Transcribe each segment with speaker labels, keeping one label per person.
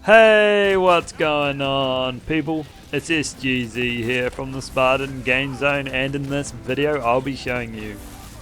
Speaker 1: Hey, what's going on, people? It's SGZ here from the SpartanGameZone, and in this video I'll be showing you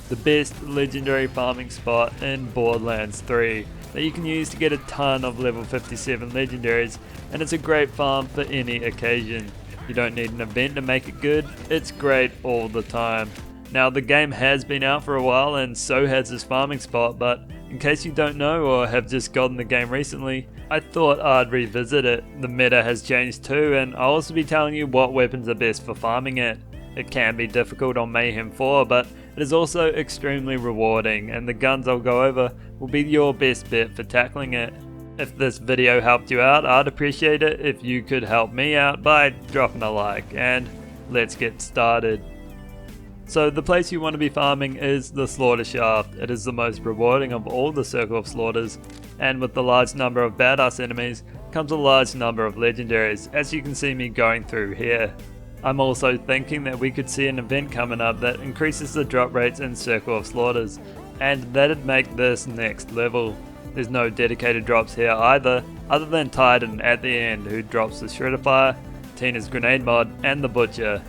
Speaker 1: the best legendary farming spot in Borderlands 3 that you can use to get a ton of level 57 legendaries, and it's a great farm for any occasion. You don't need an event to make it good, it's great all the time. Now, the game has been out for a while and so has this farming spot, but in case you don't know or have just gotten the game recently, I thought I'd revisit it. The meta has changed too, and I'll also be telling you what weapons are best for farming it. It can be difficult on Mayhem 4, but it is also extremely rewarding, and the guns I'll go over will be your best bet for tackling it. If this video helped you out, I'd appreciate it if you could help me out by dropping a like, and let's get started. So the place you want to be farming is the Slaughter Shaft. It is the most rewarding of all the Circle of Slaughters, and with the large number of badass enemies comes a large number of legendaries, as you can see me going through here. I'm also thinking that we could see an event coming up that increases the drop rates in Circle of Slaughters, and that'd make this next level. There's no dedicated drops here either, other than Titan at the end, who drops the Shredder Fire, Tina's Grenade mod, and the Butcher.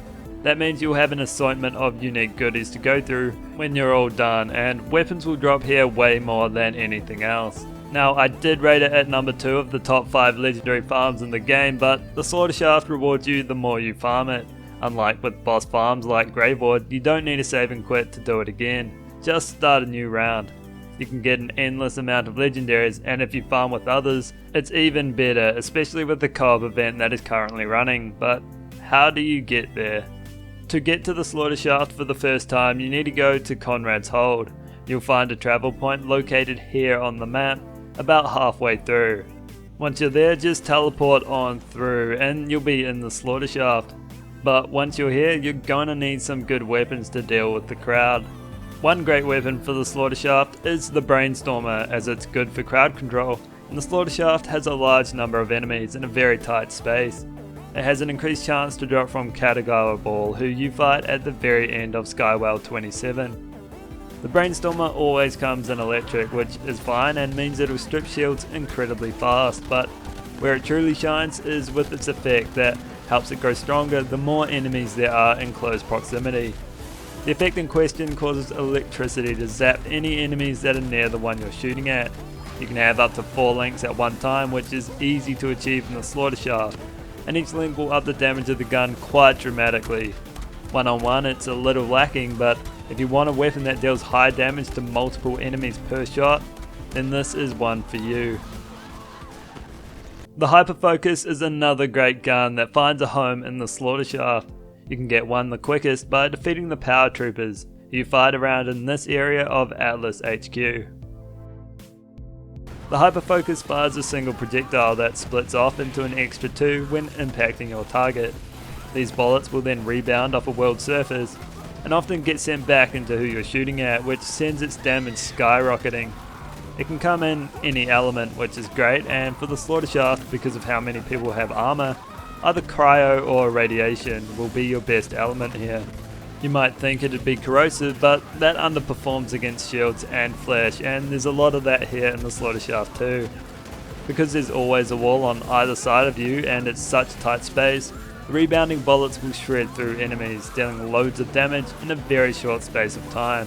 Speaker 1: That means you'll have an assortment of unique goodies to go through when you're all done, and weapons will drop here way more than anything else. Now, I did rate it at number 2 of the top 5 legendary farms in the game, but the Slaughter Shaft rewards you the more you farm it. Unlike with boss farms like Graveward, you don't need to save and quit to do it again, just start a new round. You can get an endless amount of legendaries, and if you farm with others, it's even better, especially with the co-op event that is currently running. But how do you get there? To get to the Slaughter Shaft for the first time, you need to go to Conrad's Hold. You'll find a travel point located here on the map, about halfway through. Once you're there, just teleport on through and you'll be in the Slaughter Shaft. But once you're here, you're going to need some good weapons to deal with the crowd. One great weapon for the Slaughter Shaft is the Brainstormer, as it's good for crowd control, and the Slaughter Shaft has a large number of enemies in a very tight space. It has an increased chance to drop from Kaleidoscope Ball, who you fight at the very end of Skywell 27. The Brainstormer always comes in electric, which is fine and means it'll strip shields incredibly fast, but where it truly shines is with its effect that helps it grow stronger the more enemies there are in close proximity. The effect in question causes electricity to zap any enemies that are near the one you're shooting at. You can have up to 4 links at one time, which is easy to achieve in the Slaughter Shaft, and each link will up the damage of the gun quite dramatically. One-on-one it's a little lacking, but if you want a weapon that deals high damage to multiple enemies per shot, then this is one for you. The Hyper Focus is another great gun that finds a home in the Slaughter Shaft. You can get one the quickest by defeating the Power Troopers, who you fight around in this area of Atlas HQ. The Hyper Focus fires a single projectile that splits off into an extra 2 when impacting your target. These bullets will then rebound off a world surface and often get sent back into who you're shooting at, which sends its damage skyrocketing. It can come in any element, which is great, and for the Slaughter Shaft, because of how many people have armor, either cryo or radiation will be your best element here. You might think it'd be corrosive, but that underperforms against shields and flash, and there's a lot of that here in the Slaughter Shaft too. Because there's always a wall on either side of you and it's such a tight space, the rebounding bullets will shred through enemies, dealing loads of damage in a very short space of time.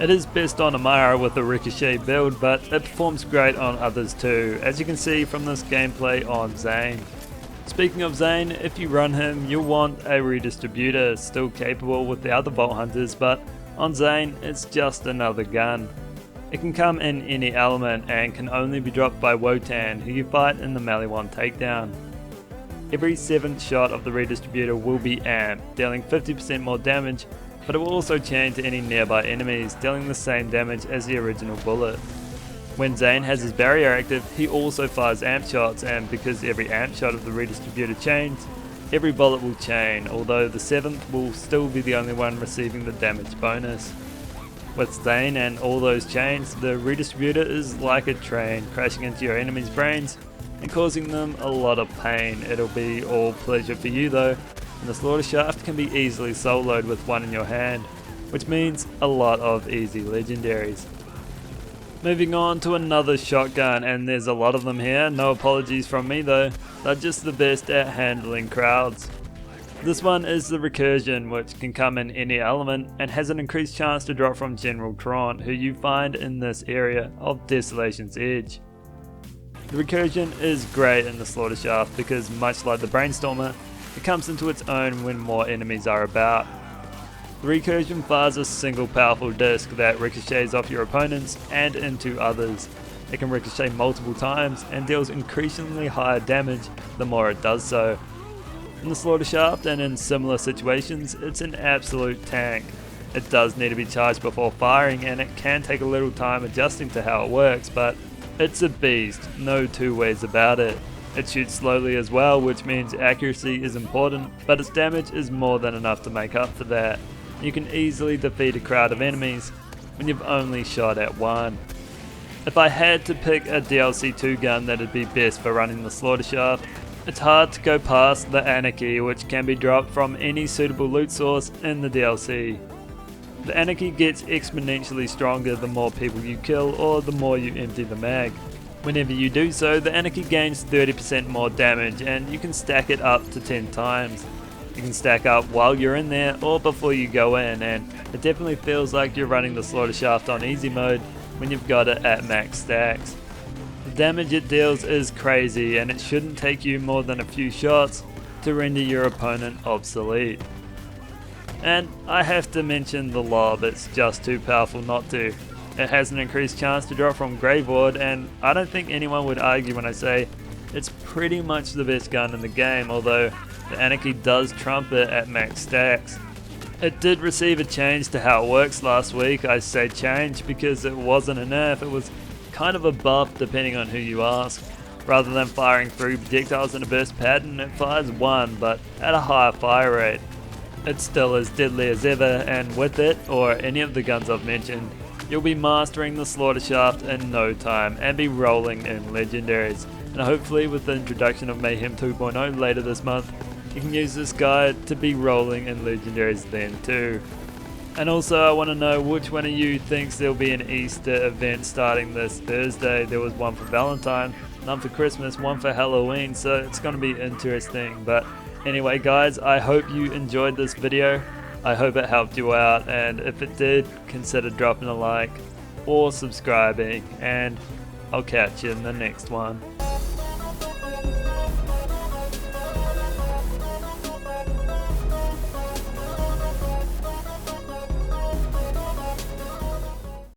Speaker 1: It is best on Amara with a Ricochet build, but it performs great on others too, as you can see from this gameplay on Zane. Speaking of Zane, if you run him, you'll want a Redistributor, still capable with the other Vault Hunters, but on Zane, it's just another gun. It can come in any element and can only be dropped by Wotan, who you fight in the Maliwan takedown. Every 7th shot of the Redistributor will be amped, dealing 50% more damage, but it will also chain to any nearby enemies, dealing the same damage as the original bullet. When Zane has his barrier active, he also fires amp shots, and because every amp shot of the Redistributor chains, every bullet will chain, although the 7th will still be the only one receiving the damage bonus. With Zane and all those chains, the Redistributor is like a train, crashing into your enemy's brains and causing them a lot of pain. It'll be all pleasure for you though, and the Slaughter Shaft can be easily soloed with one in your hand, which means a lot of easy legendaries. Moving on to another shotgun, and there's a lot of them here, no apologies from me though, they're just the best at handling crowds. This one is the Recursion, which can come in any element and has an increased chance to drop from General Tron, who you find in this area of Desolation's Edge. The Recursion is great in the Slaughter Shaft because, much like the Brainstormer, it comes into its own when more enemies are about. The Recursion fires a single powerful disc that ricochets off your opponents and into others. It can ricochet multiple times and deals increasingly higher damage the more it does so. In the Slaughter Shaft and in similar situations, it's an absolute tank. It does need to be charged before firing, and it can take a little time adjusting to how it works, but it's a beast, no two ways about it. It shoots slowly as well, which means accuracy is important, but its damage is more than enough to make up for that. You can easily defeat a crowd of enemies when you've only shot at one. If I had to pick a DLC 2 gun that'd be best for running the Slaughter Shaft, it's hard to go past the Anarchy, which can be dropped from any suitable loot source in the DLC. The Anarchy gets exponentially stronger the more people you kill or the more you empty the mag. Whenever you do so, the Anarchy gains 30% more damage, and you can stack it up to 10 times. You can stack up while you're in there or before you go in, and it definitely feels like you're running the Slaughter Shaft on easy mode when you've got it at max stacks. The damage it deals is crazy, and it shouldn't take you more than a few shots to render your opponent obsolete. And I have to mention the lob, it's just too powerful not to. It has an increased chance to drop from Grave Ward, and I don't think anyone would argue when I say it's pretty much the best gun in the game, although the Anarchy does trump it at max stacks. It did receive a change to how it works last week. I say change because it wasn't a nerf, it was kind of a buff depending on who you ask. Rather than firing 3 projectiles in a burst pattern, it fires 1 but at a higher fire rate. It's still as deadly as ever, and with it, or any of the guns I've mentioned, you'll be mastering the Slaughter Shaft in no time and be rolling in legendaries. And hopefully with the introduction of Mayhem 2.0 later this month, you can use this guy to be rolling in legendaries then too. And also I want to know which one of you thinks there'll be an Easter event starting this Thursday. There was one for Valentine, none for Christmas, one for Halloween, so it's going to be interesting. But anyway guys, I hope you enjoyed this video. I hope it helped you out, and if it did, consider dropping a like or subscribing, and I'll catch you in the next one.